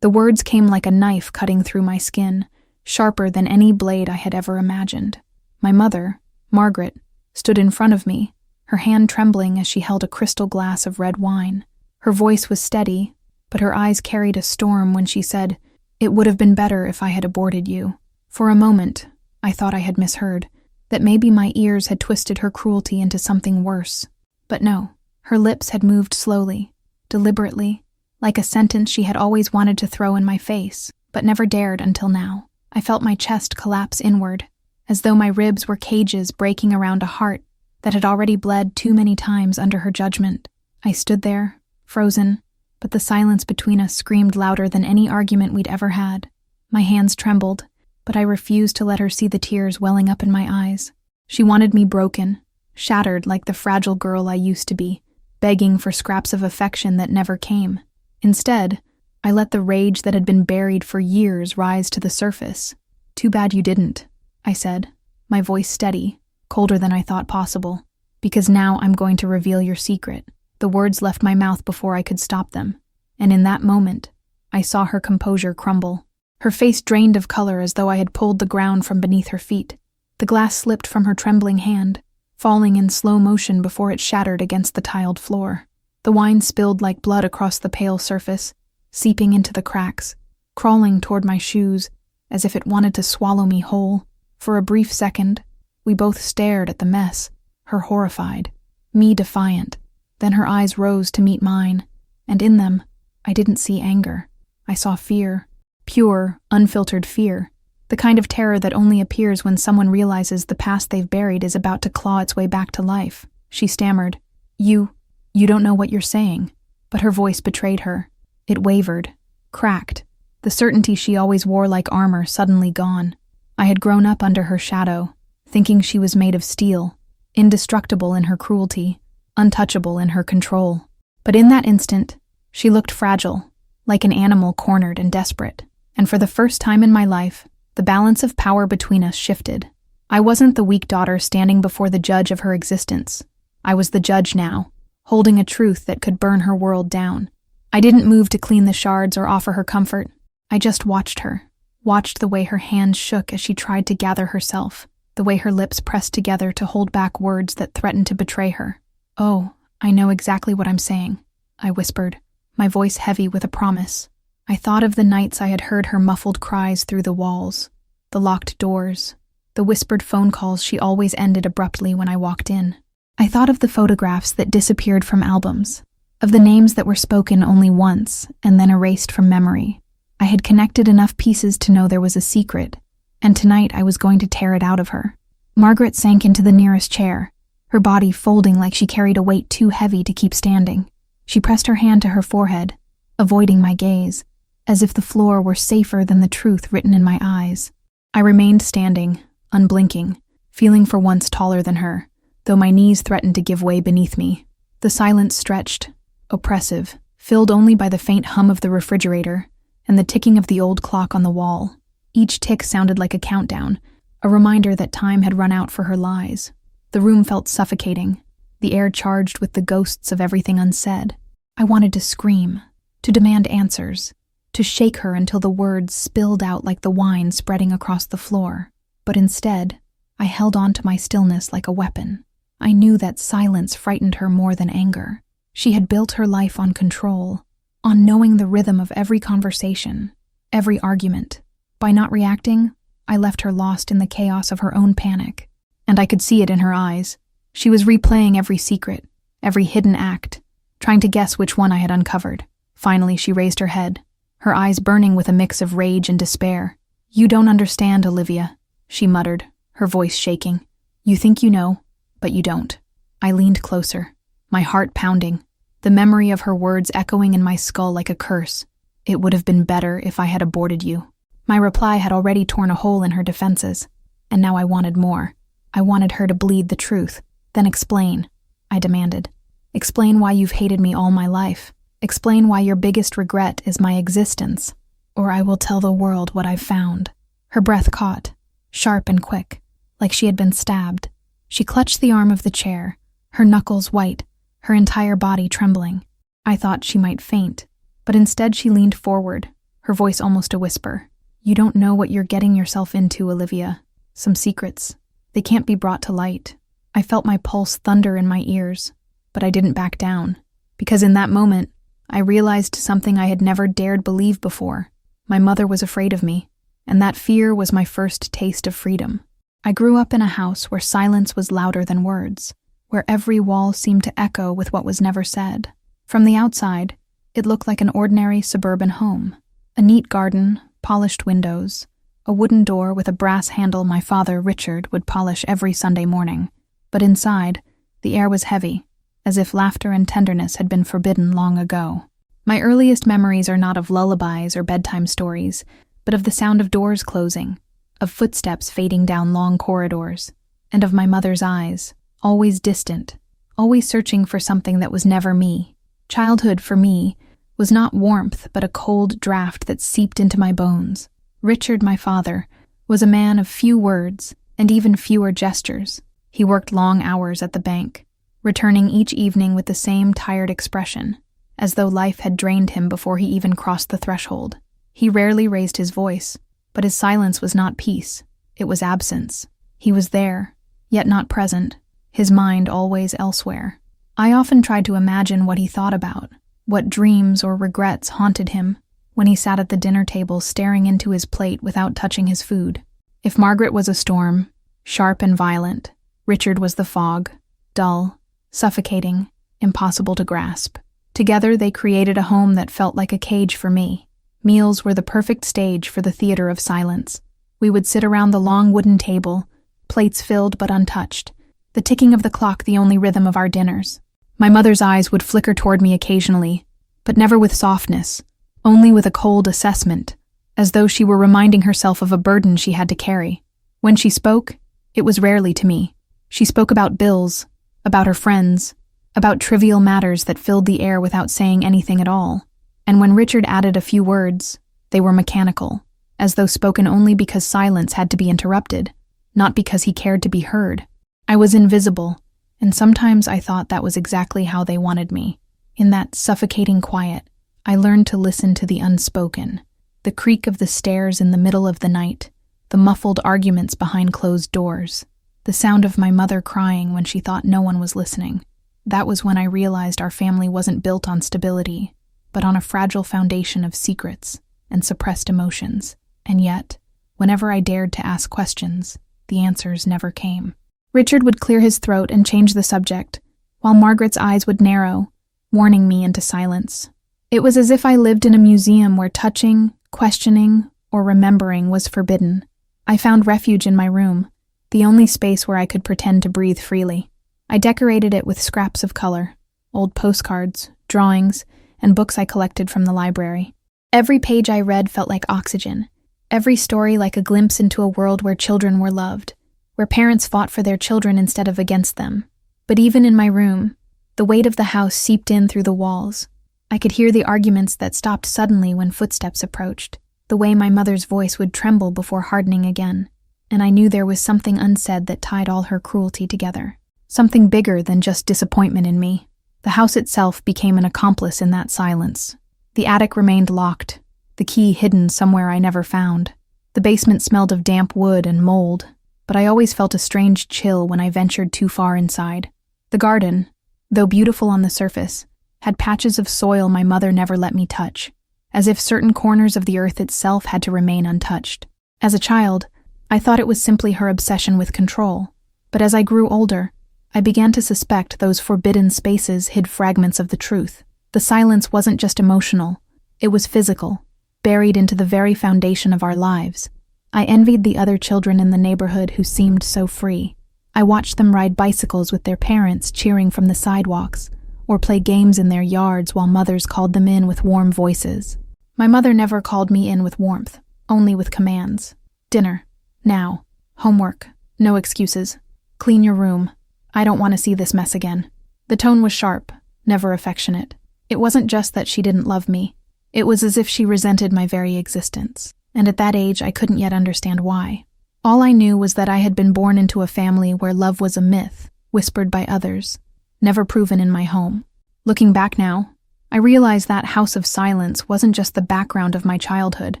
The words came like a knife cutting through my skin, sharper than any blade I had ever imagined. My mother, Margaret, stood in front of me, her hand trembling as she held a crystal glass of red wine. Her voice was steady, but her eyes carried a storm when she said, "It would have been better if I had aborted you." For a moment, I thought I had misheard, that maybe my ears had twisted her cruelty into something worse. But no, her lips had moved slowly, deliberately, like a sentence she had always wanted to throw in my face, but never dared until now. I felt my chest collapse inward, as though my ribs were cages breaking around a heart that had already bled too many times under her judgment. I stood there, frozen, but the silence between us screamed louder than any argument we'd ever had. My hands trembled, but I refused to let her see the tears welling up in my eyes. She wanted me broken, shattered like the fragile girl I used to be, begging for scraps of affection that never came. Instead, I let the rage that had been buried for years rise to the surface. "Too bad you didn't," I said, my voice steady, colder than I thought possible. "Because now I'm going to reveal your secret." The words left my mouth before I could stop them, and in that moment, I saw her composure crumble. Her face drained of color as though I had pulled the ground from beneath her feet. The glass slipped from her trembling hand, falling in slow motion before it shattered against the tiled floor. The wine spilled like blood across the pale surface, seeping into the cracks, crawling toward my shoes, as if it wanted to swallow me whole. For a brief second, we both stared at the mess, her horrified, me defiant. Then her eyes rose to meet mine, and in them, I didn't see anger. I saw fear, pure, unfiltered fear, the kind of terror that only appears when someone realizes the past they've buried is about to claw its way back to life. She stammered, You don't know what you're saying." But her voice betrayed her. It wavered, cracked, the certainty she always wore like armor suddenly gone. I had grown up under her shadow, thinking she was made of steel, indestructible in her cruelty, untouchable in her control. But in that instant, she looked fragile, like an animal cornered and desperate. And for the first time in my life, the balance of power between us shifted. I wasn't the weak daughter standing before the judge of her existence. I was the judge now, holding a truth that could burn her world down. I didn't move to clean the shards or offer her comfort. I just watched her, watched the way her hands shook as she tried to gather herself, the way her lips pressed together to hold back words that threatened to betray her. "Oh, I know exactly what I'm saying," I whispered, my voice heavy with a promise. I thought of the nights I had heard her muffled cries through the walls, the locked doors, the whispered phone calls she always ended abruptly when I walked in. I thought of the photographs that disappeared from albums, of the names that were spoken only once and then erased from memory. I had connected enough pieces to know there was a secret, and tonight I was going to tear it out of her. Margaret sank into the nearest chair, her body folding like she carried a weight too heavy to keep standing. She pressed her hand to her forehead, avoiding my gaze, as if the floor were safer than the truth written in my eyes. I remained standing, unblinking, feeling for once taller than her, though my knees threatened to give way beneath me. The silence stretched, oppressive, filled only by the faint hum of the refrigerator and the ticking of the old clock on the wall. Each tick sounded like a countdown, a reminder that time had run out for her lies. The room felt suffocating, the air charged with the ghosts of everything unsaid. I wanted to scream, to demand answers, to shake her until the words spilled out like the wine spreading across the floor. But instead, I held on to my stillness like a weapon. I knew that silence frightened her more than anger. She had built her life on control, on knowing the rhythm of every conversation, every argument. By not reacting, I left her lost in the chaos of her own panic. And I could see it in her eyes. She was replaying every secret, every hidden act, trying to guess which one I had uncovered. Finally, she raised her head, her eyes burning with a mix of rage and despair. "You don't understand, Olivia," she muttered, her voice shaking. "You think you know, but you don't." I leaned closer, my heart pounding, the memory of her words echoing in my skull like a curse. "It would have been better if I had aborted you." My reply had already torn a hole in her defenses, and now I wanted more. I wanted her to bleed the truth. "Then explain," I demanded. "Explain why you've hated me all my life. Explain why your biggest regret is my existence, or I will tell the world what I've found." Her breath caught, sharp and quick, like she had been stabbed. She clutched the arm of the chair, her knuckles white, her entire body trembling. I thought she might faint, but instead she leaned forward, her voice almost a whisper. "You don't know what you're getting yourself into, Olivia. Some secrets. They can't be brought to light." I felt my pulse thunder in my ears, but I didn't back down, because in that moment, I realized something I had never dared believe before. My mother was afraid of me, and that fear was my first taste of freedom. I grew up in a house where silence was louder than words, where every wall seemed to echo with what was never said. From the outside, it looked like an ordinary suburban home. A neat garden, polished windows, a wooden door with a brass handle my father, Richard, would polish every Sunday morning. But inside, the air was heavy, as if laughter and tenderness had been forbidden long ago. My earliest memories are not of lullabies or bedtime stories, but of the sound of doors closing, of footsteps fading down long corridors, and of my mother's eyes, always distant, always searching for something that was never me. Childhood, for me, was not warmth but a cold draft that seeped into my bones. Richard, my father, was a man of few words and even fewer gestures. He worked long hours at the bank, returning each evening with the same tired expression, as though life had drained him before he even crossed the threshold. He rarely raised his voice, but his silence was not peace, it was absence. He was there, yet not present, his mind always elsewhere. I often tried to imagine what he thought about, what dreams or regrets haunted him when he sat at the dinner table staring into his plate without touching his food. If Margaret was a storm, sharp and violent, Richard was the fog, dull, suffocating, impossible to grasp. Together they created a home that felt like a cage for me. Meals were the perfect stage for the theater of silence. We would sit around the long wooden table, plates filled but untouched, the ticking of the clock the only rhythm of our dinners. My mother's eyes would flicker toward me occasionally, but never with softness, only with a cold assessment, as though she were reminding herself of a burden she had to carry. When she spoke, it was rarely to me. She spoke about bills, about her friends, about trivial matters that filled the air without saying anything at all. And when Richard added a few words, they were mechanical, as though spoken only because silence had to be interrupted, not because he cared to be heard. I was invisible, and sometimes I thought that was exactly how they wanted me. In that suffocating quiet, I learned to listen to the unspoken, the creak of the stairs in the middle of the night, the muffled arguments behind closed doors, the sound of my mother crying when she thought no one was listening. That was when I realized our family wasn't built on stability, but on a fragile foundation of secrets and suppressed emotions. And yet, whenever I dared to ask questions, the answers never came. Richard would clear his throat and change the subject, while Margaret's eyes would narrow, warning me into silence. It was as if I lived in a museum where touching, questioning, or remembering was forbidden. I found refuge in my room, the only space where I could pretend to breathe freely. I decorated it with scraps of color, old postcards, drawings, and books I collected from the library. Every page I read felt like oxygen, every story like a glimpse into a world where children were loved, where parents fought for their children instead of against them. But even in my room, the weight of the house seeped in through the walls. I could hear the arguments that stopped suddenly when footsteps approached, the way my mother's voice would tremble before hardening again, and I knew there was something unsaid that tied all her cruelty together. Something bigger than just disappointment in me. The house itself became an accomplice in that silence. The attic remained locked, the key hidden somewhere I never found. The basement smelled of damp wood and mold, but I always felt a strange chill when I ventured too far inside. The garden, though beautiful on the surface, had patches of soil my mother never let me touch, as if certain corners of the earth itself had to remain untouched. As a child, I thought it was simply her obsession with control, but as I grew older, I began to suspect those forbidden spaces hid fragments of the truth. The silence wasn't just emotional, it was physical, buried into the very foundation of our lives. I envied the other children in the neighborhood who seemed so free. I watched them ride bicycles with their parents cheering from the sidewalks, or play games in their yards while mothers called them in with warm voices. My mother never called me in with warmth, only with commands. Dinner. Now. Homework. No excuses. Clean your room. I don't want to see this mess again. The tone was sharp, never affectionate. It wasn't just that she didn't love me. It was as if she resented my very existence, and at that age I couldn't yet understand why. All I knew was that I had been born into a family where love was a myth, whispered by others, never proven in my home. Looking back now, I realized that house of silence wasn't just the background of my childhood.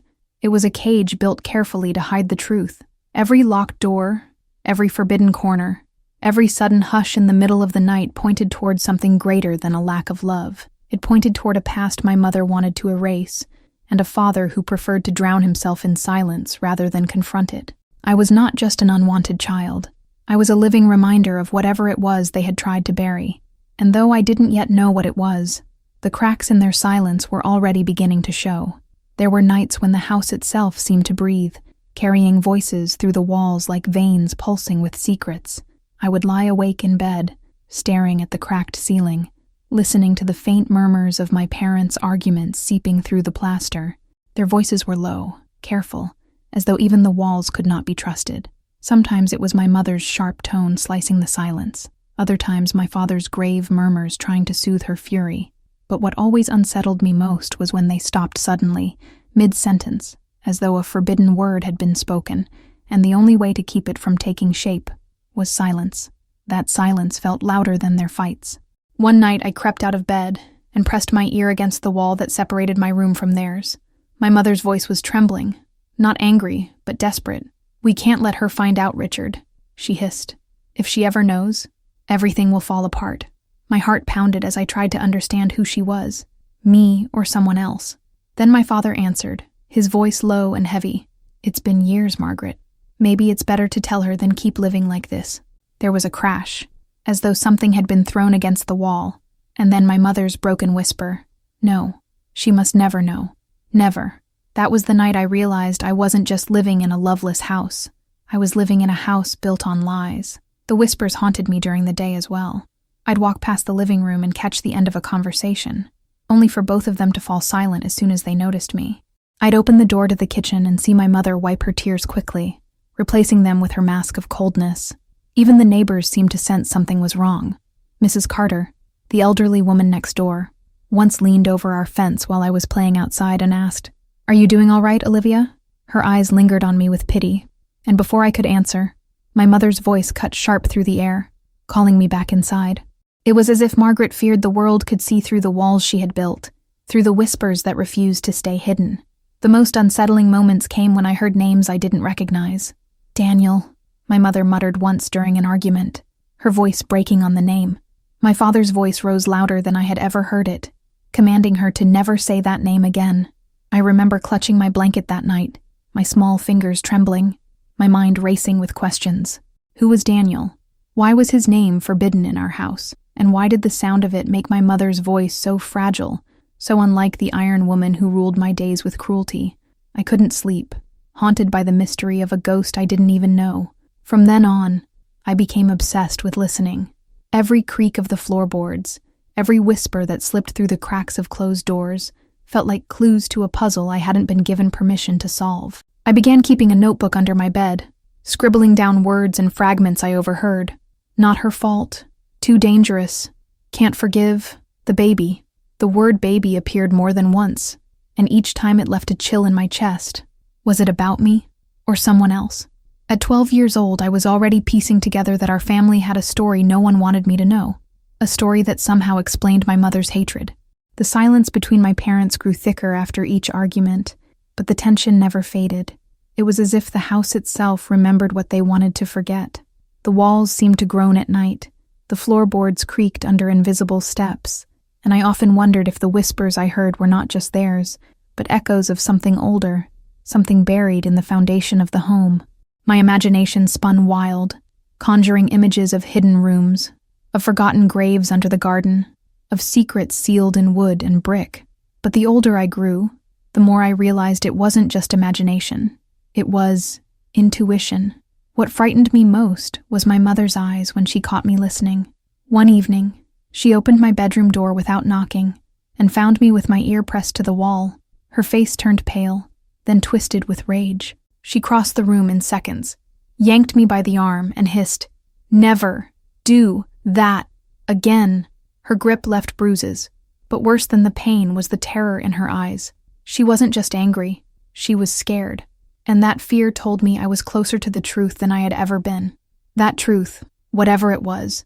It was a cage built carefully to hide the truth. Every locked door, every forbidden corner, every sudden hush in the middle of the night pointed toward something greater than a lack of love. It pointed toward a past my mother wanted to erase, and a father who preferred to drown himself in silence rather than confront it. I was not just an unwanted child. I was a living reminder of whatever it was they had tried to bury. And though I didn't yet know what it was, the cracks in their silence were already beginning to show. There were nights when the house itself seemed to breathe, carrying voices through the walls like veins pulsing with secrets. I would lie awake in bed, staring at the cracked ceiling, listening to the faint murmurs of my parents' arguments seeping through the plaster. Their voices were low, careful, as though even the walls could not be trusted. Sometimes it was my mother's sharp tone slicing the silence. Other times my father's grave murmurs trying to soothe her fury. But what always unsettled me most was when they stopped suddenly, mid-sentence, as though a forbidden word had been spoken, and the only way to keep it from taking shape was silence. That silence felt louder than their fights. One night I crept out of bed and pressed my ear against the wall that separated my room from theirs. My mother's voice was trembling, not angry, but desperate. "We can't let her find out, Richard," she hissed. "If she ever knows, everything will fall apart." My heart pounded as I tried to understand who she was, me or someone else. Then my father answered, his voice low and heavy. "It's been years, Margaret. Maybe it's better to tell her than keep living like this." There was a crash, as though something had been thrown against the wall, and then my mother's broken whisper, "No, she must never know. Never." That was the night I realized I wasn't just living in a loveless house. I was living in a house built on lies. The whispers haunted me during the day as well. I'd walk past the living room and catch the end of a conversation, only for both of them to fall silent as soon as they noticed me. I'd open the door to the kitchen and see my mother wipe her tears quickly, replacing them with her mask of coldness. Even the neighbors seemed to sense something was wrong. Mrs. Carter, the elderly woman next door, once leaned over our fence while I was playing outside and asked, "Are you doing all right, Olivia?" Her eyes lingered on me with pity, and before I could answer, my mother's voice cut sharp through the air, calling me back inside. It was as if Margaret feared the world could see through the walls she had built, through the whispers that refused to stay hidden. The most unsettling moments came when I heard names I didn't recognize. "Daniel," my mother muttered once during an argument, her voice breaking on the name. My father's voice rose louder than I had ever heard it, commanding her to never say that name again. I remember clutching my blanket that night, my small fingers trembling, my mind racing with questions. Who was Daniel? Why was his name forbidden in our house? And why did the sound of it make my mother's voice so fragile, so unlike the Iron Woman who ruled my days with cruelty? I couldn't sleep, haunted by the mystery of a ghost I didn't even know. From then on, I became obsessed with listening. Every creak of the floorboards, every whisper that slipped through the cracks of closed doors, felt like clues to a puzzle I hadn't been given permission to solve. I began keeping a notebook under my bed, scribbling down words and fragments I overheard. Not her fault. Too dangerous. Can't forgive. The baby. The word baby appeared more than once, and each time it left a chill in my chest. Was it about me? Or someone else? At 12 years old, I was already piecing together that our family had a story no one wanted me to know. A story that somehow explained my mother's hatred. The silence between my parents grew thicker after each argument, but the tension never faded. It was as if the house itself remembered what they wanted to forget. The walls seemed to groan at night. The floorboards creaked under invisible steps, and I often wondered if the whispers I heard were not just theirs, but echoes of something older, something buried in the foundation of the home. My imagination spun wild, conjuring images of hidden rooms, of forgotten graves under the garden, of secrets sealed in wood and brick. But the older I grew, the more I realized it wasn't just imagination. It was intuition. What frightened me most was my mother's eyes when she caught me listening. One evening, she opened my bedroom door without knocking and found me with my ear pressed to the wall. Her face turned pale, then twisted with rage. She crossed the room in seconds, yanked me by the arm, and hissed, "Never do that again." Her grip left bruises, but worse than the pain was the terror in her eyes. She wasn't just angry, she was scared. And that fear told me I was closer to the truth than I had ever been. That truth, whatever it was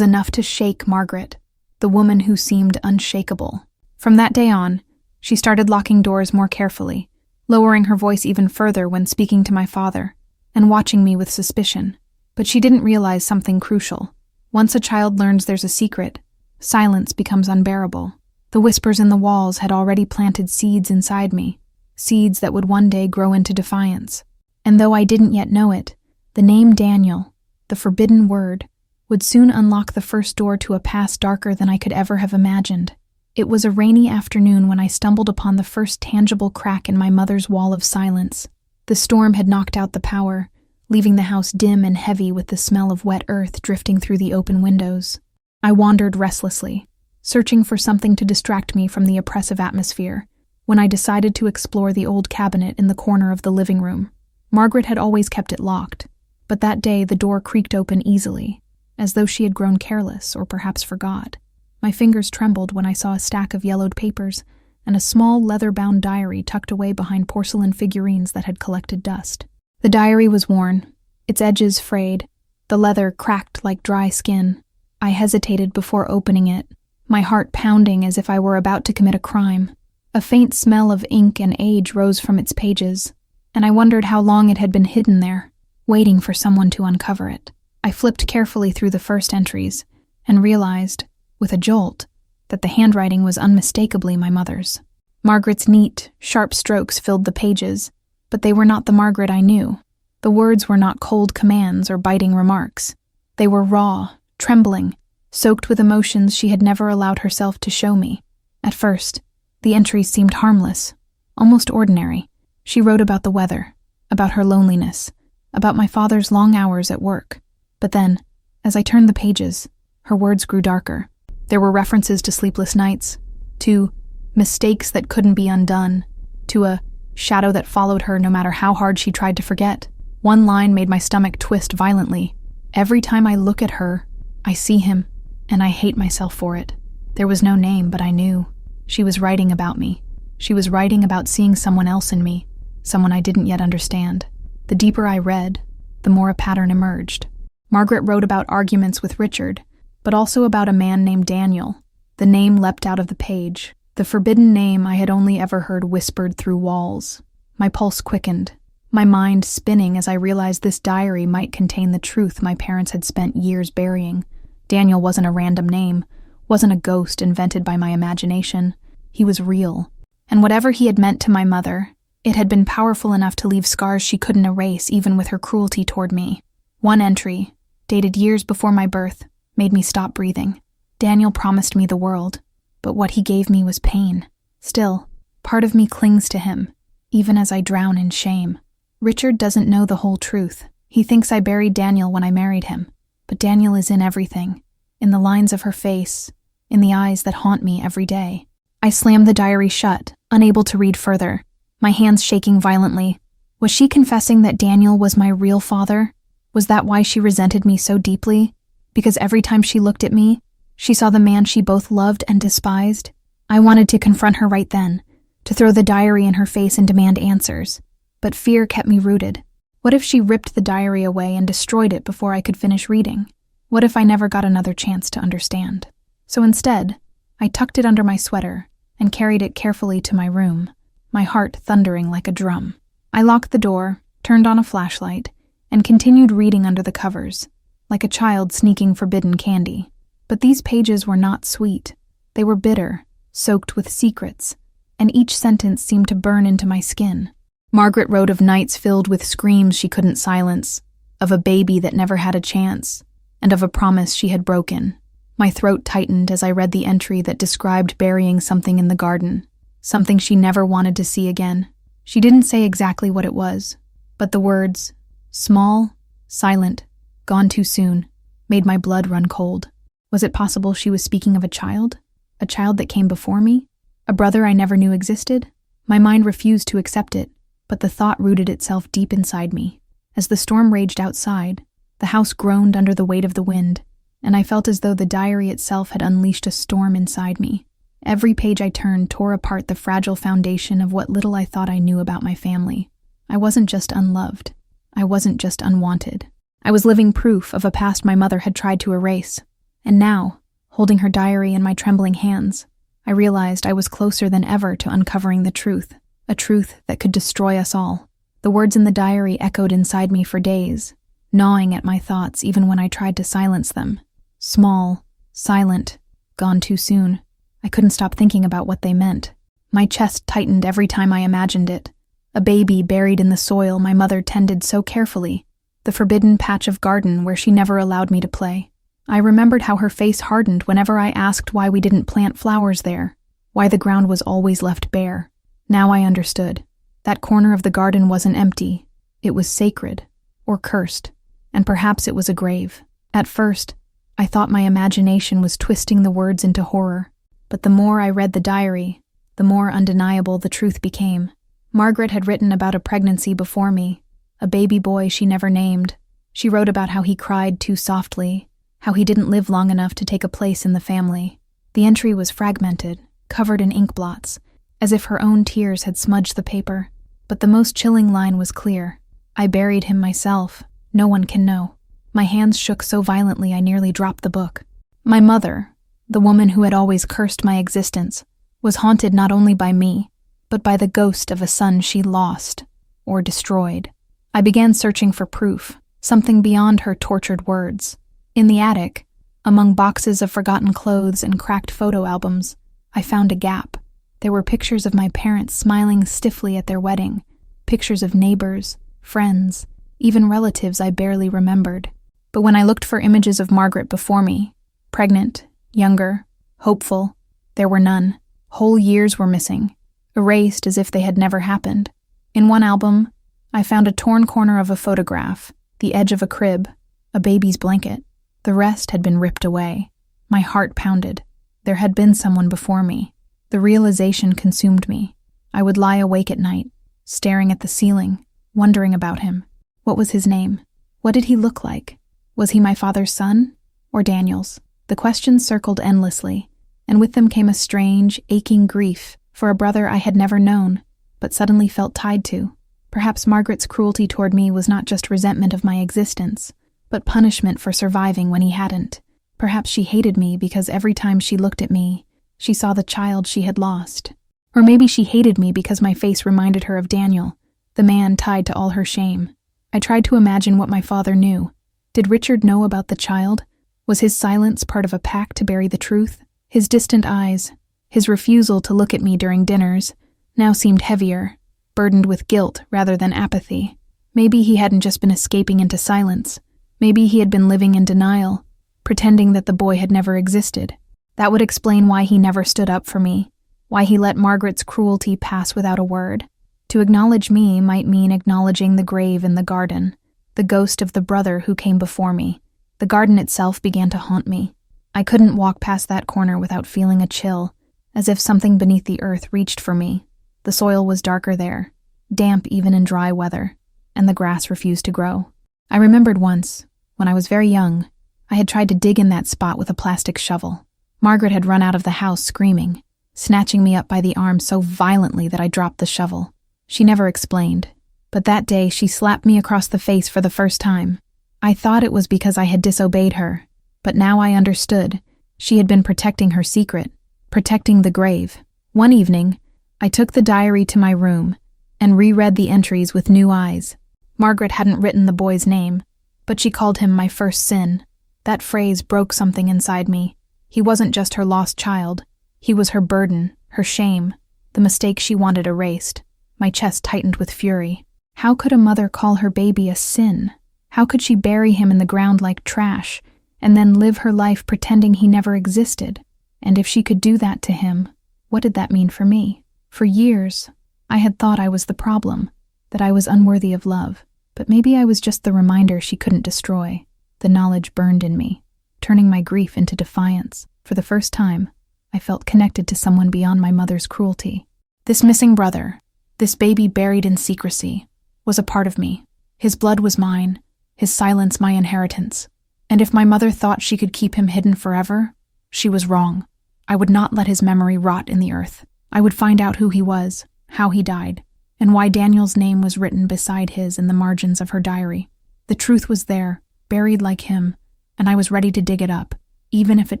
enough to shake Margaret, the woman who seemed unshakable. From that day on, she started locking doors more carefully, lowering her voice even further when speaking to my father, and watching me with suspicion. But she didn't realize something crucial. Once a child learns there's a secret, silence becomes unbearable. The whispers in the walls had already planted seeds inside me, seeds that would one day grow into defiance. And though I didn't yet know it, the name Daniel, the forbidden word, would soon unlock the first door to a past darker than I could ever have imagined. It was a rainy afternoon when I stumbled upon the first tangible crack in my mother's wall of silence. The storm had knocked out the power, leaving the house dim and heavy with the smell of wet earth drifting through the open windows. I wandered restlessly, searching for something to distract me from the oppressive atmosphere, when I decided to explore the old cabinet in the corner of the living room. Margaret had always kept it locked, but that day the door creaked open easily, as though she had grown careless or perhaps forgot. My fingers trembled when I saw a stack of yellowed papers and a small leather-bound diary tucked away behind porcelain figurines that had collected dust. The diary was worn, its edges frayed, the leather cracked like dry skin. I hesitated before opening it, my heart pounding as if I were about to commit a crime. A faint smell of ink and age rose from its pages, and I wondered how long it had been hidden there, waiting for someone to uncover it. I flipped carefully through the first entries and realized, with a jolt, that the handwriting was unmistakably my mother's. Margaret's neat, sharp strokes filled the pages, but they were not the Margaret I knew. The words were not cold commands or biting remarks. They were raw, trembling, soaked with emotions she had never allowed herself to show me. At first, the entries seemed harmless, almost ordinary. She wrote about the weather, about her loneliness, about my father's long hours at work. But then, as I turned the pages, her words grew darker. There were references to sleepless nights, to mistakes that couldn't be undone, to a shadow that followed her no matter how hard she tried to forget. One line made my stomach twist violently. Every time I look at her, I see him, and I hate myself for it. There was no name, but I knew. She was writing about me. She was writing about seeing someone else in me, someone I didn't yet understand. The deeper I read, the more a pattern emerged. Margaret wrote about arguments with Richard, but also about a man named Daniel. The name leapt out of the page, the forbidden name I had only ever heard whispered through walls. My pulse quickened, my mind spinning as I realized this diary might contain the truth my parents had spent years burying. Daniel wasn't a random name, wasn't a ghost invented by my imagination. He was real. And whatever he had meant to my mother, it had been powerful enough to leave scars she couldn't erase even with her cruelty toward me. One entry, dated years before my birth, made me stop breathing. Daniel promised me the world, but what he gave me was pain. Still, part of me clings to him, even as I drown in shame. Richard doesn't know the whole truth. He thinks I buried Daniel when I married him, but Daniel is in everything, in the lines of her face, in the eyes that haunt me every day. I slammed the diary shut, unable to read further, my hands shaking violently. Was she confessing that Daniel was my real father? Was that why she resented me so deeply? Because every time she looked at me, she saw the man she both loved and despised? I wanted to confront her right then, to throw the diary in her face and demand answers. But fear kept me rooted. What if she ripped the diary away and destroyed it before I could finish reading? What if I never got another chance to understand? So instead, I tucked it under my sweater and carried it carefully to my room, my heart thundering like a drum. I locked the door, turned on a flashlight, and continued reading under the covers, like a child sneaking forbidden candy. But these pages were not sweet. They were bitter, soaked with secrets, and each sentence seemed to burn into my skin. Margaret wrote of nights filled with screams she couldn't silence, of a baby that never had a chance, and of a promise she had broken. My throat tightened as I read the entry that described burying something in the garden, something she never wanted to see again. She didn't say exactly what it was, but the words, small, silent, gone too soon, made my blood run cold. Was it possible she was speaking of a child? A child that came before me? A brother I never knew existed? My mind refused to accept it, but the thought rooted itself deep inside me. As the storm raged outside, the house groaned under the weight of the wind, and I felt as though the diary itself had unleashed a storm inside me. Every page I turned tore apart the fragile foundation of what little I thought I knew about my family. I wasn't just unloved. I wasn't just unwanted. I was living proof of a past my mother had tried to erase. And now, holding her diary in my trembling hands, I realized I was closer than ever to uncovering the truth, a truth that could destroy us all. The words in the diary echoed inside me for days, gnawing at my thoughts even when I tried to silence them. Small, silent, gone too soon. I couldn't stop thinking about what they meant. My chest tightened every time I imagined it. A baby buried in the soil my mother tended so carefully, the forbidden patch of garden where she never allowed me to play. I remembered how her face hardened whenever I asked why we didn't plant flowers there, why the ground was always left bare. Now I understood. That corner of the garden wasn't empty. It was sacred, or cursed, and perhaps it was a grave. At first, I thought my imagination was twisting the words into horror, but the more I read the diary, the more undeniable the truth became. Margaret had written about a pregnancy before me, a baby boy she never named. She wrote about how he cried too softly, how he didn't live long enough to take a place in the family. The entry was fragmented, covered in ink blots, as if her own tears had smudged the paper. But the most chilling line was clear. I buried him myself. No one can know. My hands shook so violently I nearly dropped the book. My mother, the woman who had always cursed my existence, was haunted not only by me, but by the ghost of a son she lost, or destroyed. I began searching for proof, something beyond her tortured words. In the attic, among boxes of forgotten clothes and cracked photo albums, I found a gap. There were pictures of my parents smiling stiffly at their wedding, pictures of neighbors, friends, even relatives I barely remembered. But when I looked for images of Margaret before me, pregnant, younger, hopeful, there were none. Whole years were missing, erased as if they had never happened. In one album, I found a torn corner of a photograph, the edge of a crib, a baby's blanket. The rest had been ripped away. My heart pounded. There had been someone before me. The realization consumed me. I would lie awake at night, staring at the ceiling, wondering about him. What was his name? What did he look like? Was he my father's son? Or Daniel's? The questions circled endlessly, and with them came a strange, aching grief for a brother I had never known, but suddenly felt tied to. Perhaps Margaret's cruelty toward me was not just resentment of my existence, but punishment for surviving when he hadn't. Perhaps she hated me because every time she looked at me, she saw the child she had lost. Or maybe she hated me because my face reminded her of Daniel, the man tied to all her shame. I tried to imagine what my father knew. Did Richard know about the child? Was his silence part of a pact to bury the truth? His distant eyes, his refusal to look at me during dinners, now seemed heavier, burdened with guilt rather than apathy. Maybe he hadn't just been escaping into silence. Maybe he had been living in denial, pretending that the boy had never existed. That would explain why he never stood up for me, why he let Margaret's cruelty pass without a word. To acknowledge me might mean acknowledging the grave in the garden, the ghost of the brother who came before me. The garden itself began to haunt me. I couldn't walk past that corner without feeling a chill, as if something beneath the earth reached for me. The soil was darker there, damp even in dry weather, and the grass refused to grow. I remembered once, when I was very young, I had tried to dig in that spot with a plastic shovel. Margaret had run out of the house screaming, snatching me up by the arm so violently that I dropped the shovel. She never explained, but that day she slapped me across the face for the first time. I thought it was because I had disobeyed her, but now I understood. She had been protecting her secret, protecting the grave. One evening, I took the diary to my room and reread the entries with new eyes. Margaret hadn't written the boy's name, but she called him my first sin. That phrase broke something inside me. He wasn't just her lost child. He was her burden, her shame, the mistake she wanted erased. My chest tightened with fury. How could a mother call her baby a sin? How could she bury him in the ground like trash, and then live her life pretending he never existed? And if she could do that to him, what did that mean for me? For years, I had thought I was the problem, that I was unworthy of love. But maybe I was just the reminder she couldn't destroy. The knowledge burned in me, turning my grief into defiance. For the first time, I felt connected to someone beyond my mother's cruelty. This missing brother, this baby buried in secrecy, was a part of me. His blood was mine, his silence my inheritance. And if my mother thought she could keep him hidden forever, she was wrong. I would not let his memory rot in the earth. I would find out who he was, how he died, and why Daniel's name was written beside his in the margins of her diary. The truth was there, buried like him, and I was ready to dig it up, even if it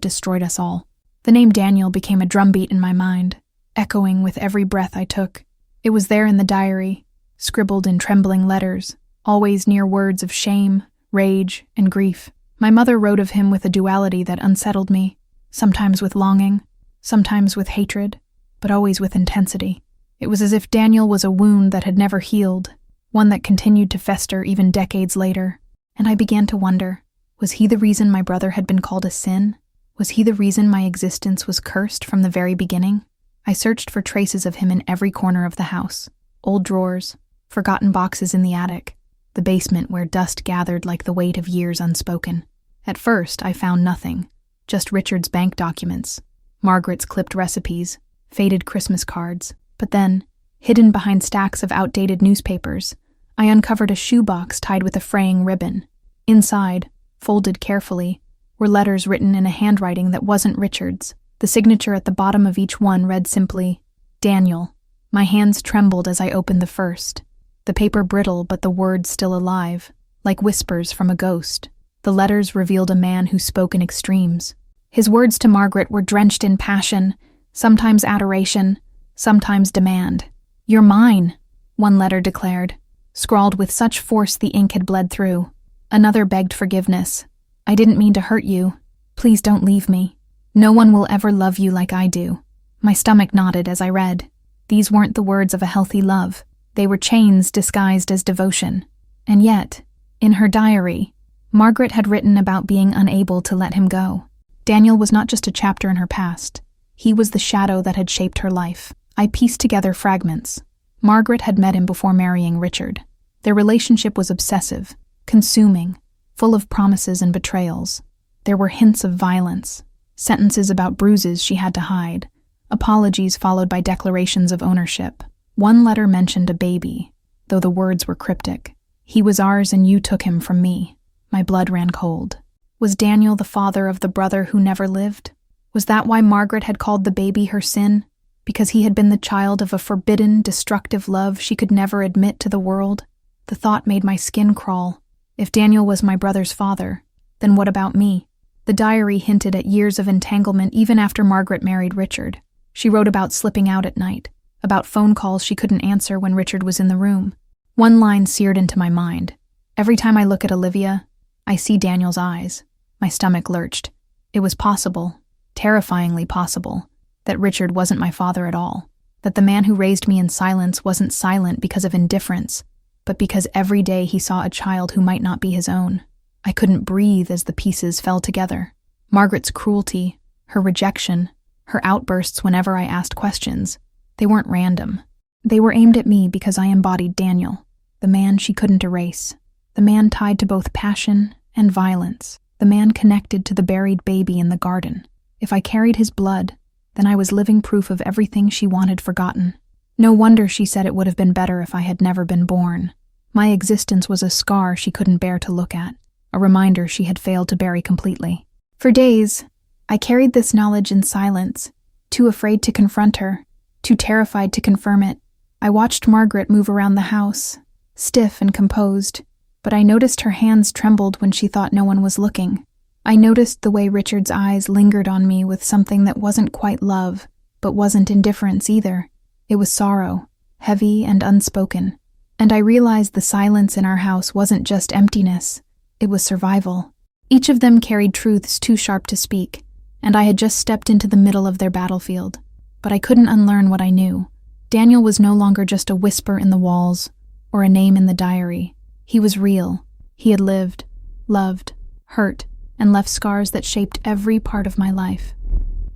destroyed us all. The name Daniel became a drumbeat in my mind, echoing with every breath I took. It was there in the diary, scribbled in trembling letters, always near words of shame, rage, and grief. My mother wrote of him with a duality that unsettled me, sometimes with longing, sometimes with hatred, but always with intensity. It was as if Daniel was a wound that had never healed, one that continued to fester even decades later. And I began to wonder, was he the reason my brother had been called a sin? Was he the reason my existence was cursed from the very beginning? I searched for traces of him in every corner of the house. Old drawers, forgotten boxes in the attic, the basement where dust gathered like the weight of years unspoken. At first, I found nothing, just Richard's bank documents, Margaret's clipped recipes, faded Christmas cards. But then, hidden behind stacks of outdated newspapers, I uncovered a shoebox tied with a fraying ribbon. Inside, folded carefully, were letters written in a handwriting that wasn't Richard's. The signature at the bottom of each one read simply, Daniel. My hands trembled as I opened the first. The paper brittle, but the words still alive, like whispers from a ghost. The letters revealed a man who spoke in extremes. His words to Margaret were drenched in passion, sometimes adoration, sometimes demand. You're mine, one letter declared, scrawled with such force the ink had bled through. Another begged forgiveness. I didn't mean to hurt you. Please don't leave me. No one will ever love you like I do. My stomach knotted as I read. These weren't the words of a healthy love. They were chains disguised as devotion. And yet, in her diary, Margaret had written about being unable to let him go. Daniel was not just a chapter in her past. He was the shadow that had shaped her life. I pieced together fragments. Margaret had met him before marrying Richard. Their relationship was obsessive, consuming, full of promises and betrayals. There were hints of violence, sentences about bruises she had to hide, apologies followed by declarations of ownership. One letter mentioned a baby, though the words were cryptic. He was ours and you took him from me. My blood ran cold. Was Daniel the father of the brother who never lived? Was that why Margaret had called the baby her sin? Because he had been the child of a forbidden, destructive love she could never admit to the world? The thought made my skin crawl. If Daniel was my brother's father, then what about me? The diary hinted at years of entanglement even after Margaret married Richard. She wrote about slipping out at night, about phone calls she couldn't answer when Richard was in the room. One line seared into my mind. Every time I look at Olivia, I see Daniel's eyes. My stomach lurched. It was possible, terrifyingly possible, that Richard wasn't my father at all, that the man who raised me in silence wasn't silent because of indifference, but because every day he saw a child who might not be his own. I couldn't breathe as the pieces fell together. Margaret's cruelty, her rejection, her outbursts whenever I asked questions, they weren't random. They were aimed at me because I embodied Daniel, the man she couldn't erase, the man tied to both passion and violence, the man connected to the buried baby in the garden. If I carried his blood, then I was living proof of everything she wanted forgotten. No wonder she said it would have been better if I had never been born. My existence was a scar she couldn't bear to look at, a reminder she had failed to bury completely. For days, I carried this knowledge in silence, too afraid to confront her, too terrified to confirm it. I watched Margaret move around the house, stiff and composed, but I noticed her hands trembled when she thought no one was looking. I noticed the way Richard's eyes lingered on me with something that wasn't quite love, but wasn't indifference either. It was sorrow, heavy and unspoken. And I realized the silence in our house wasn't just emptiness, it was survival. Each of them carried truths too sharp to speak, and I had just stepped into the middle of their battlefield. But I couldn't unlearn what I knew. Daniel was no longer just a whisper in the walls, or a name in the diary. He was real. He had lived, loved, hurt, and left scars that shaped every part of my life.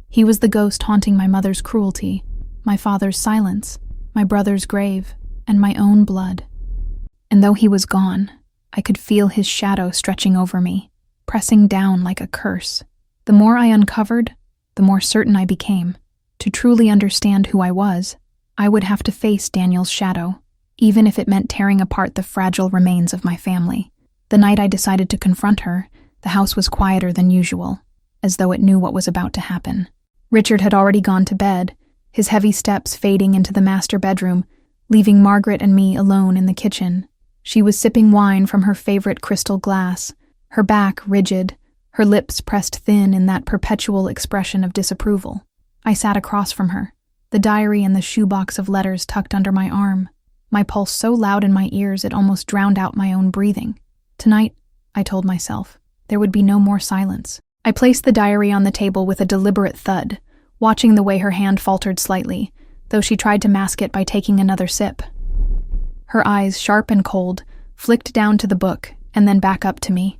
He was the ghost haunting my mother's cruelty, my father's silence, my brother's grave, and my own blood. And though he was gone, I could feel his shadow stretching over me, pressing down like a curse. The more I uncovered, the more certain I became. To truly understand who I was, I would have to face Daniel's shadow, even if it meant tearing apart the fragile remains of my family. The night I decided to confront her, the house was quieter than usual, as though it knew what was about to happen. Richard had already gone to bed, his heavy steps fading into the master bedroom, leaving Margaret and me alone in the kitchen. She was sipping wine from her favorite crystal glass, her back rigid, her lips pressed thin in that perpetual expression of disapproval. I sat across from her, the diary and the shoebox of letters tucked under my arm, my pulse so loud in my ears it almost drowned out my own breathing. Tonight, I told myself, there would be no more silence. I placed the diary on the table with a deliberate thud, watching the way her hand faltered slightly, though she tried to mask it by taking another sip. Her eyes, sharp and cold, flicked down to the book and then back up to me.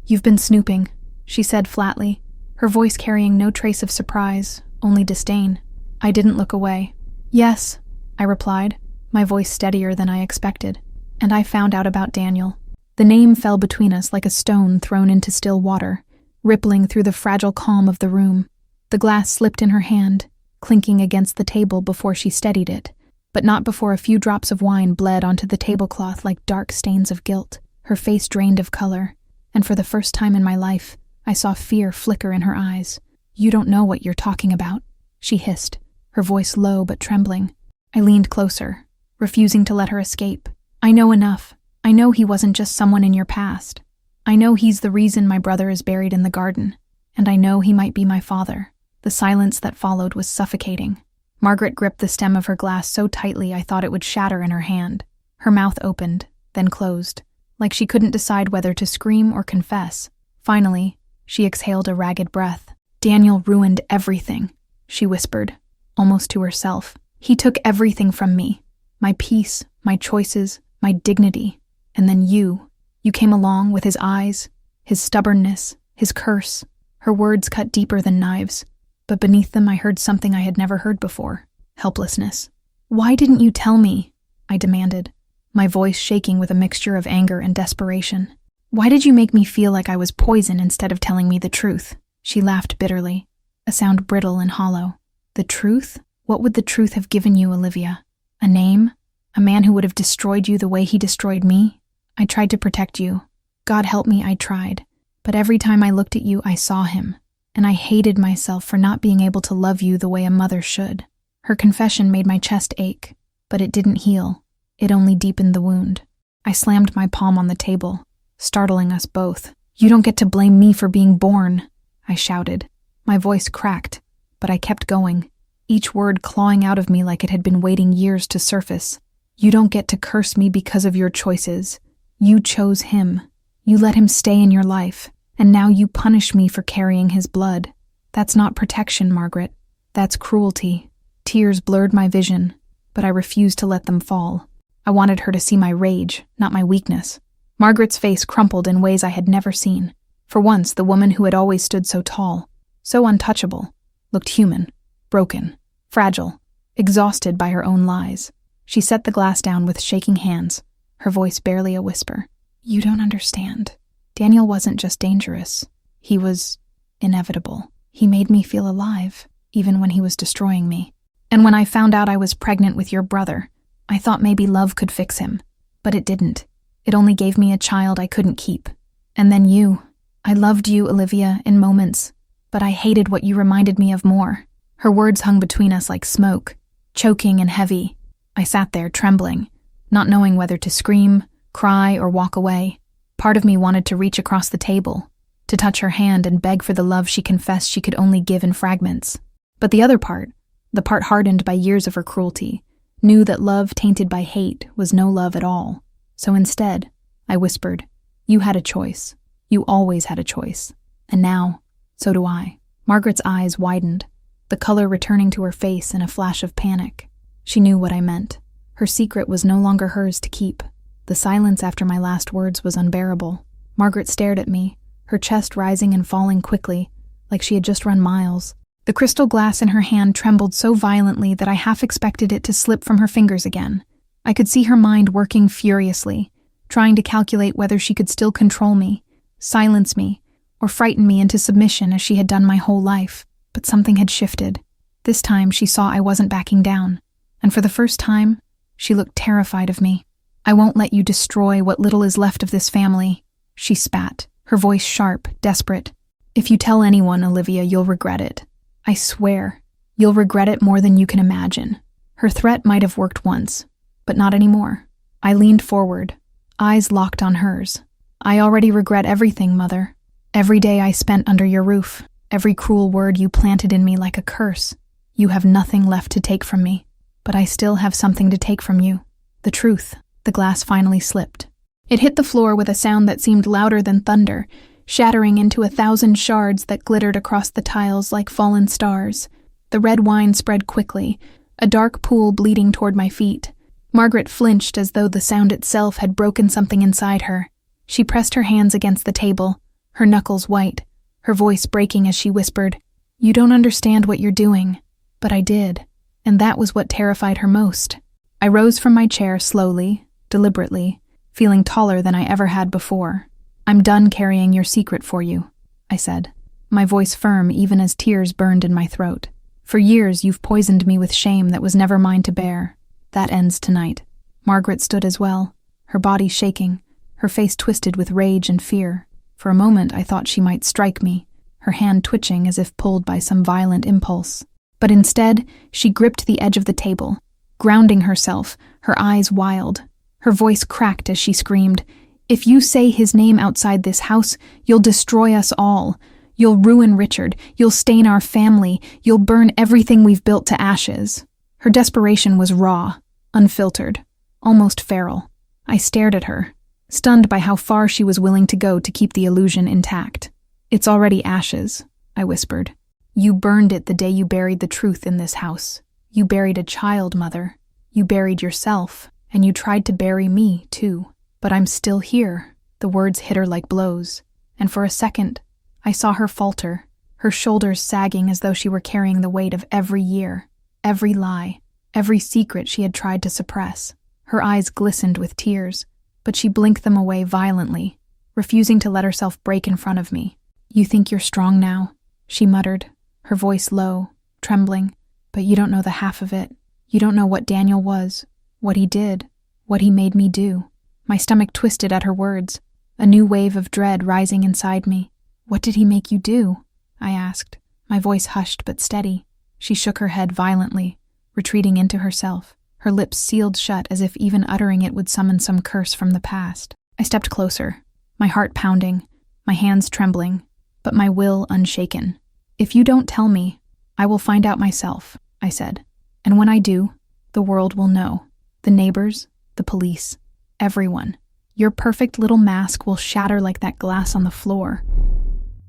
"You've been snooping," she said flatly, her voice carrying no trace of surprise, only disdain. I didn't look away. "Yes," I replied, my voice steadier than I expected, "and I found out about Daniel." The name fell between us like a stone thrown into still water, rippling through the fragile calm of the room. The glass slipped in her hand, clinking against the table before she steadied it, but not before a few drops of wine bled onto the tablecloth like dark stains of guilt. Her face drained of color, and for the first time in my life, I saw fear flicker in her eyes. "You don't know what you're talking about," she hissed, her voice low but trembling. I leaned closer, refusing to let her escape. "I know enough. I know he wasn't just someone in your past. I know he's the reason my brother is buried in the garden, and I know he might be my father." The silence that followed was suffocating. Margaret gripped the stem of her glass so tightly I thought it would shatter in her hand. Her mouth opened, then closed, like she couldn't decide whether to scream or confess. Finally, she exhaled a ragged breath. "Daniel ruined everything," she whispered, almost to herself. "He took everything from me. My peace, my choices, my dignity. And then you came along with his eyes, his stubbornness, his curse." Her words cut deeper than knives, but beneath them I heard something I had never heard before: helplessness. "Why didn't you tell me?" I demanded, my voice shaking with a mixture of anger and desperation. "Why did you make me feel like I was poison instead of telling me the truth?" She laughed bitterly, a sound brittle and hollow. "The truth? What would the truth have given you, Olivia? A name? A man who would have destroyed you the way he destroyed me? I tried to protect you. God help me, I tried. But every time I looked at you, I saw him, and I hated myself for not being able to love you the way a mother should." Her confession made my chest ache, but it didn't heal. It only deepened the wound. I slammed my palm on the table, startling us both. "You don't get to blame me for being born," I shouted. My voice cracked, but I kept going, each word clawing out of me like it had been waiting years to surface. "You don't get to curse me because of your choices. You chose him. You let him stay in your life, and now you punish me for carrying his blood. That's not protection, Margaret. That's cruelty." Tears blurred my vision, but I refused to let them fall. I wanted her to see my rage, not my weakness. Margaret's face crumpled in ways I had never seen. For once, the woman who had always stood so tall, so untouchable, looked human, broken, fragile, exhausted by her own lies. She set the glass down with shaking hands, her voice barely a whisper. "You don't understand. Daniel wasn't just dangerous. He was inevitable. He made me feel alive, even when he was destroying me. And when I found out I was pregnant with your brother, I thought maybe love could fix him. But it didn't. It only gave me a child I couldn't keep. And then you. I loved you, Olivia, in moments, but I hated what you reminded me of more." Her words hung between us like smoke, choking and heavy. I sat there, trembling, not knowing whether to scream, cry, or walk away. Part of me wanted to reach across the table, to touch her hand and beg for the love she confessed she could only give in fragments. But the other part, the part hardened by years of her cruelty, knew that love tainted by hate was no love at all. So instead, I whispered, "You had a choice. You always had a choice. And now, so do I." Margaret's eyes widened, the color returning to her face in a flash of panic. She knew what I meant. Her secret was no longer hers to keep. The silence after my last words was unbearable. Margaret stared at me, her chest rising and falling quickly, like she had just run miles. The crystal glass in her hand trembled so violently that I half expected it to slip from her fingers again. I could see her mind working furiously, trying to calculate whether she could still control me, silence me, or frighten me into submission as she had done my whole life. But something had shifted. This time she saw I wasn't backing down, and for the first time, she looked terrified of me. "I won't let you destroy what little is left of this family," she spat, her voice sharp, desperate. "If you tell anyone, Olivia, you'll regret it. I swear, you'll regret it more than you can imagine." Her threat might have worked once, but not anymore. I leaned forward, eyes locked on hers. "I already regret everything, Mother. Every day I spent under your roof, every cruel word you planted in me like a curse. You have nothing left to take from me, but I still have something to take from you. The truth. The glass finally slipped. It hit the floor with a sound that seemed louder than thunder, shattering into 1,000 shards that glittered across the tiles like fallen stars. The red wine spread quickly, a dark pool bleeding toward my feet. Margaret flinched as though the sound itself had broken something inside her. She pressed her hands against the table, her knuckles white, her voice breaking as she whispered, "You don't understand what you're doing." But I did, and that was what terrified her most. I rose from my chair slowly, deliberately, feeling taller than I ever had before. "I'm done carrying your secret for you," I said, my voice firm even as tears burned in my throat. "For years you've poisoned me with shame that was never mine to bear. That ends tonight." Margaret stood as well, her body shaking, her face twisted with rage and fear. For a moment I thought she might strike me, her hand twitching as if pulled by some violent impulse. But instead, she gripped the edge of the table, grounding herself, her eyes wild. Her voice cracked as she screamed, "If you say his name outside this house, you'll destroy us all. You'll ruin Richard, you'll stain our family, you'll burn everything we've built to ashes." Her desperation was raw, unfiltered, almost feral. I stared at her, stunned by how far she was willing to go to keep the illusion intact. "It's already ashes," I whispered. "You burned it the day you buried the truth in this house. You buried a child, Mother. You buried yourself, and you tried to bury me, too. But I'm still here." The words hit her like blows, and for a second, I saw her falter, her shoulders sagging as though she were carrying the weight of every year, every lie, every secret she had tried to suppress. Her eyes glistened with tears, but she blinked them away violently, refusing to let herself break in front of me. "You think you're strong now," she muttered, her voice low, trembling, "but you don't know the half of it. You don't know what Daniel was, what he did, what he made me do." My stomach twisted at her words, a new wave of dread rising inside me. "What did he make you do?" I asked, my voice hushed but steady. She shook her head violently, retreating into herself, her lips sealed shut as if even uttering it would summon some curse from the past. I stepped closer, my heart pounding, my hands trembling, but my will unshaken. "If you don't tell me, I will find out myself," I said. "And when I do, the world will know. The neighbors, the police, everyone. Your perfect little mask will shatter like that glass on the floor."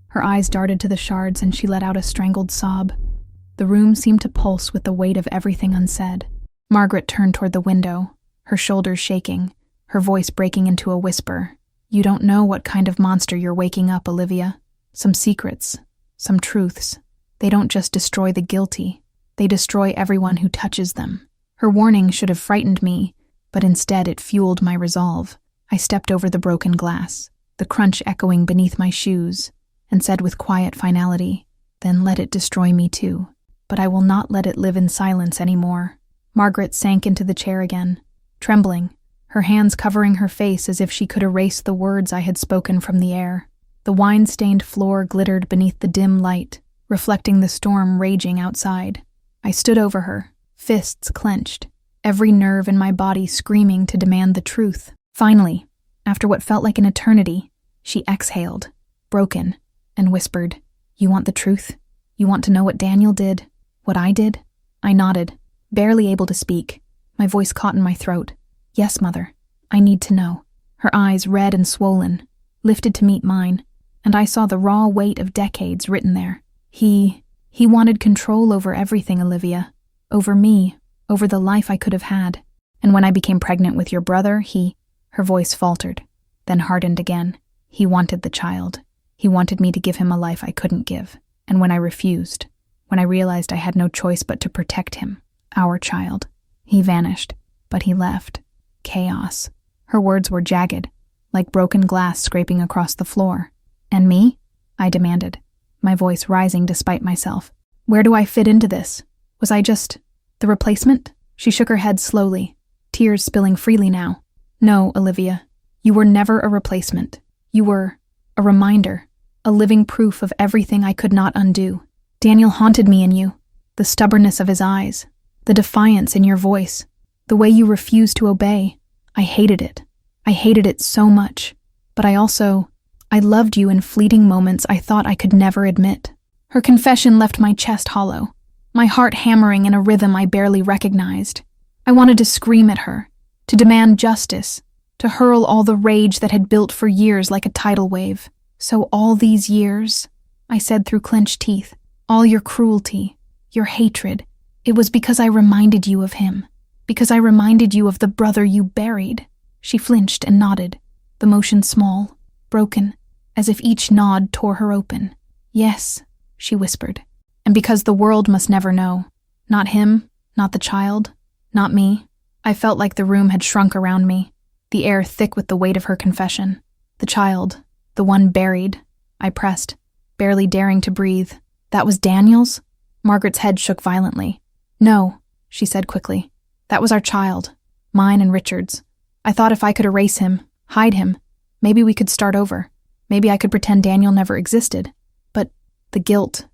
Her eyes darted to the shards and she let out a strangled sob. The room seemed to pulse with the weight of everything unsaid. Margaret turned toward the window, her shoulders shaking, her voice breaking into a whisper. "You don't know what kind of monster you're waking up, Olivia. Some secrets, some truths. They don't just destroy the guilty, they destroy everyone who touches them." Her warning should have frightened me, but instead it fueled my resolve. I stepped over the broken glass, the crunch echoing beneath my shoes, and said with quiet finality, "Then let it destroy me too. But I will not let it live in silence anymore." Margaret sank into the chair again, trembling, her hands covering her face as if she could erase the words I had spoken from the air. The wine-stained floor glittered beneath the dim light, reflecting the storm raging outside. I stood over her, fists clenched, every nerve in my body screaming to demand the truth. Finally, after what felt like an eternity, she exhaled, broken, and whispered, "You want the truth? You want to know what Daniel did? What I did?" I nodded, barely able to speak, my voice caught in my throat. "Yes, Mother, I need to know." Her eyes, red and swollen, lifted to meet mine, and I saw the raw weight of decades written there. He wanted control over everything, Olivia. Over me, over the life I could have had. And when I became pregnant with your brother, Her voice faltered, then hardened again. "He wanted the child. He wanted me to give him a life I couldn't give. And when I refused, when I realized I had no choice but to protect him, our child, he vanished. But he left. Chaos." Her words were jagged, like broken glass scraping across the floor. "And me?" I demanded, my voice rising despite myself. "Where do I fit into this? Was I just the replacement?" She shook her head slowly, tears spilling freely now. "No, Olivia, you were never a replacement. You were a reminder, a living proof of everything I could not undo. Daniel haunted me in you, the stubbornness of his eyes, the defiance in your voice, the way you refused to obey. I hated it. I hated it so much, but I also I loved you in fleeting moments I thought I could never admit. Her confession left my chest hollow, my heart hammering in a rhythm I barely recognized. I wanted to scream at her, to demand justice, to hurl all the rage that had built for years like a tidal wave. So all these years, I said through clenched teeth, all your cruelty, your hatred, it was because I reminded you of him, because I reminded you of the brother you buried. She flinched and nodded, the motion small, broken, as if each nod tore her open. Yes, she whispered, and because the world must never know. Not him, not the child, not me. I felt like the room had shrunk around me, the air thick with the weight of her confession. The child, the one buried, I pressed, barely daring to breathe. That was Daniel's? Margaret's head shook violently. No, she said quickly. That was our child, mine and Richard's. I thought if I could erase him, hide him, maybe we could start over. Maybe I could pretend Daniel never existed. But the guilt,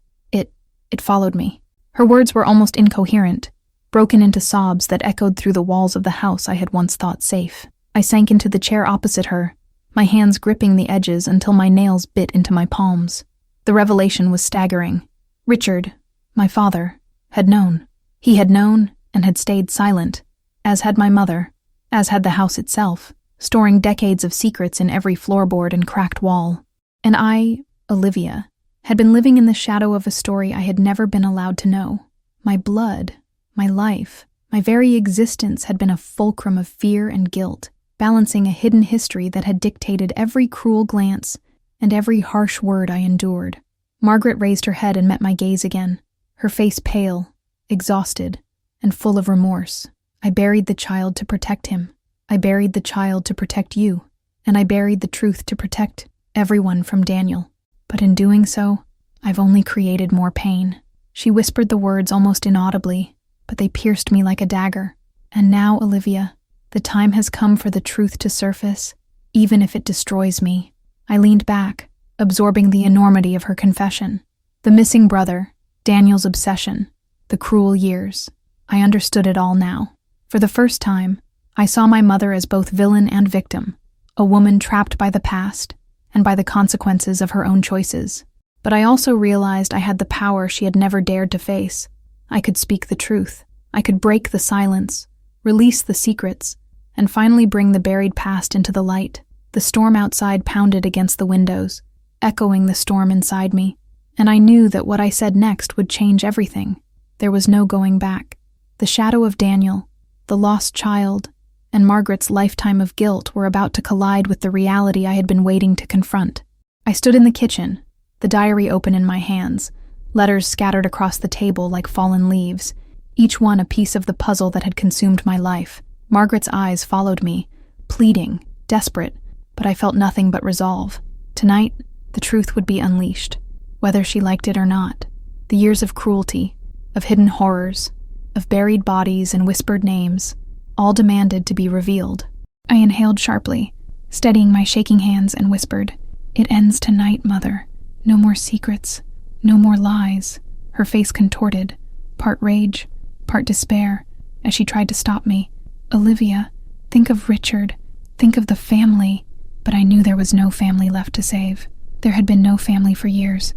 it followed me. Her words were almost incoherent, broken into sobs that echoed through the walls of the house I had once thought safe. I sank into the chair opposite her, my hands gripping the edges until my nails bit into my palms. The revelation was staggering. Richard, my father, had known. He had known and had stayed silent, as had my mother, as had the house itself, storing decades of secrets in every floorboard and cracked wall. And I, Olivia, had been living in the shadow of a story I had never been allowed to know. My blood, my life, my very existence had been a fulcrum of fear and guilt, balancing a hidden history that had dictated every cruel glance and every harsh word I endured. Margaret raised her head and met my gaze again, her face pale, exhausted, and full of remorse. I buried the child to protect him. I buried the child to protect you, and I buried the truth to protect everyone from Daniel. But in doing so, I've only created more pain. She whispered the words almost inaudibly, but they pierced me like a dagger. And now, Olivia, the time has come for the truth to surface, even if it destroys me. I leaned back, absorbing the enormity of her confession. The missing brother, Daniel's obsession, the cruel years. I understood it all now. For the first time, I saw my mother as both villain and victim, a woman trapped by the past and by the consequences of her own choices. But I also realized I had the power she had never dared to face. I could speak the truth. I could break the silence, release the secrets, and finally bring the buried past into the light. The storm outside pounded against the windows, echoing the storm inside me, and I knew that what I said next would change everything. There was no going back. The shadow of Daniel, the lost child, and Margaret's lifetime of guilt were about to collide with the reality I had been waiting to confront. I stood in the kitchen, the diary open in my hands, letters scattered across the table like fallen leaves, each one a piece of the puzzle that had consumed my life. Margaret's eyes followed me, pleading, desperate, but I felt nothing but resolve. Tonight, the truth would be unleashed, whether she liked it or not. The years of cruelty, of hidden horrors, of buried bodies and whispered names, all demanded to be revealed. I inhaled sharply, steadying my shaking hands, and whispered, "It ends tonight, Mother. No more secrets, no more lies." Her face contorted, part rage, part despair, as she tried to stop me. "Olivia, think of Richard, think of the family." But I knew there was no family left to save. There had been no family for years,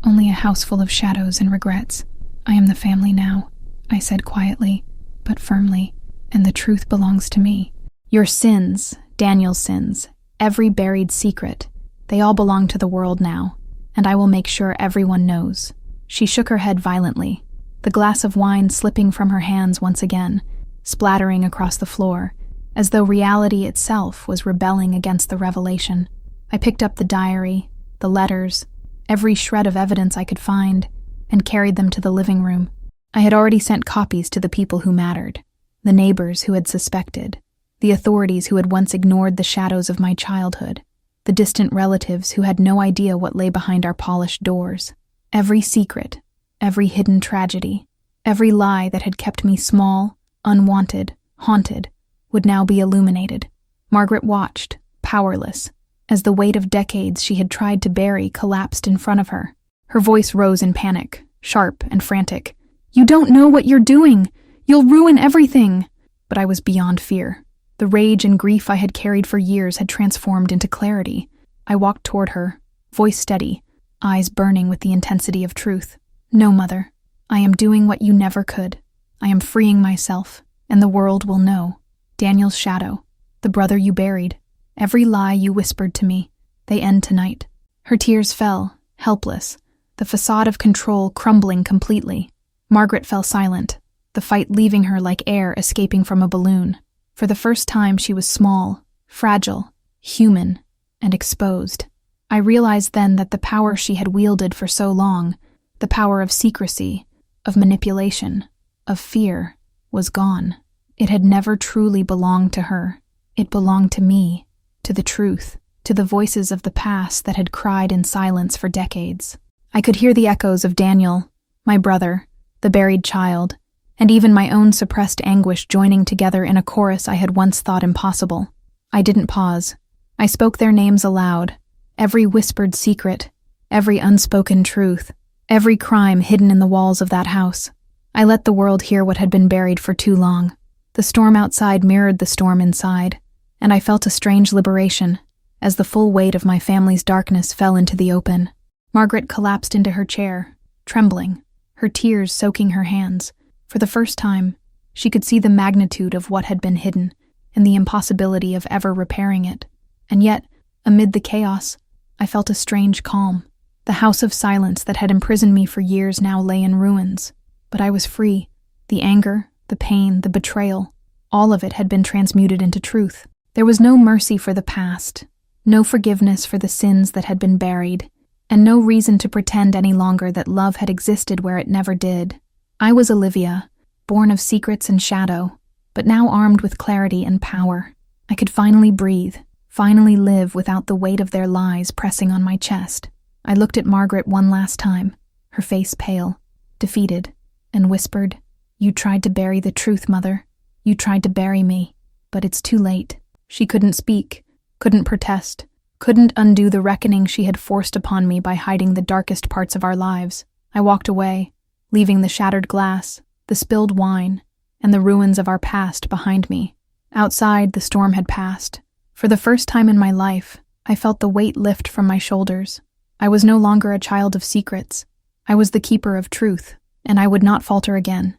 only a house full of shadows and regrets. "I am the family now," I said quietly, but firmly, "and the truth belongs to me. Your sins, Daniel's sins, every buried secret, they all belong to the world now, and I will make sure everyone knows." She shook her head violently, the glass of wine slipping from her hands once again, splattering across the floor, as though reality itself was rebelling against the revelation. I picked up the diary, the letters, every shred of evidence I could find, and carried them to the living room. I had already sent copies to the people who mattered, the neighbors who had suspected, the authorities who had once ignored the shadows of my childhood, the distant relatives who had no idea what lay behind our polished doors. Every secret, every hidden tragedy, every lie that had kept me small, unwanted, haunted, would now be illuminated. Margaret watched, powerless, as the weight of decades she had tried to bury collapsed in front of her. Her voice rose in panic, sharp and frantic. "You don't know what you're doing! You'll ruin everything!" But I was beyond fear. The rage and grief I had carried for years had transformed into clarity. I walked toward her, voice steady, eyes burning with the intensity of truth. No, Mother. I am doing what you never could. I am freeing myself, and the world will know. Daniel's shadow, the brother you buried, every lie you whispered to me, they end tonight. Her tears fell, helpless, the facade of control crumbling completely. Margaret fell silent, the fight leaving her like air escaping from a balloon. For the first time she was small, fragile, human, and exposed. I realized then that the power she had wielded for so long, the power of secrecy, of manipulation, of fear, was gone. It had never truly belonged to her. It belonged to me, to the truth, to the voices of the past that had cried in silence for decades. I could hear the echoes of Daniel, my brother, the buried child, and even my own suppressed anguish joining together in a chorus I had once thought impossible. I didn't pause. I spoke their names aloud, every whispered secret, every unspoken truth, every crime hidden in the walls of that house. I let the world hear what had been buried for too long. The storm outside mirrored the storm inside, and I felt a strange liberation as the full weight of my family's darkness fell into the open. Margaret collapsed into her chair, trembling, her tears soaking her hands. For the first time, she could see the magnitude of what had been hidden and the impossibility of ever repairing it. And yet, amid the chaos, I felt a strange calm. The house of silence that had imprisoned me for years now lay in ruins. But I was free. The anger, the pain, the betrayal, all of it had been transmuted into truth. There was no mercy for the past, no forgiveness for the sins that had been buried, and no reason to pretend any longer that love had existed where it never did. I was Olivia, born of secrets and shadow, but now armed with clarity and power. I could finally breathe, finally live without the weight of their lies pressing on my chest. I looked at Margaret one last time, her face pale, defeated, and whispered, "You tried to bury the truth, Mother. You tried to bury me, but it's too late." She couldn't speak, couldn't protest, couldn't undo the reckoning she had forced upon me by hiding the darkest parts of our lives. I walked away, leaving the shattered glass, the spilled wine, and the ruins of our past behind me. Outside, the storm had passed. For the first time in my life, I felt the weight lift from my shoulders. I was no longer a child of secrets. I was the keeper of truth, and I would not falter again.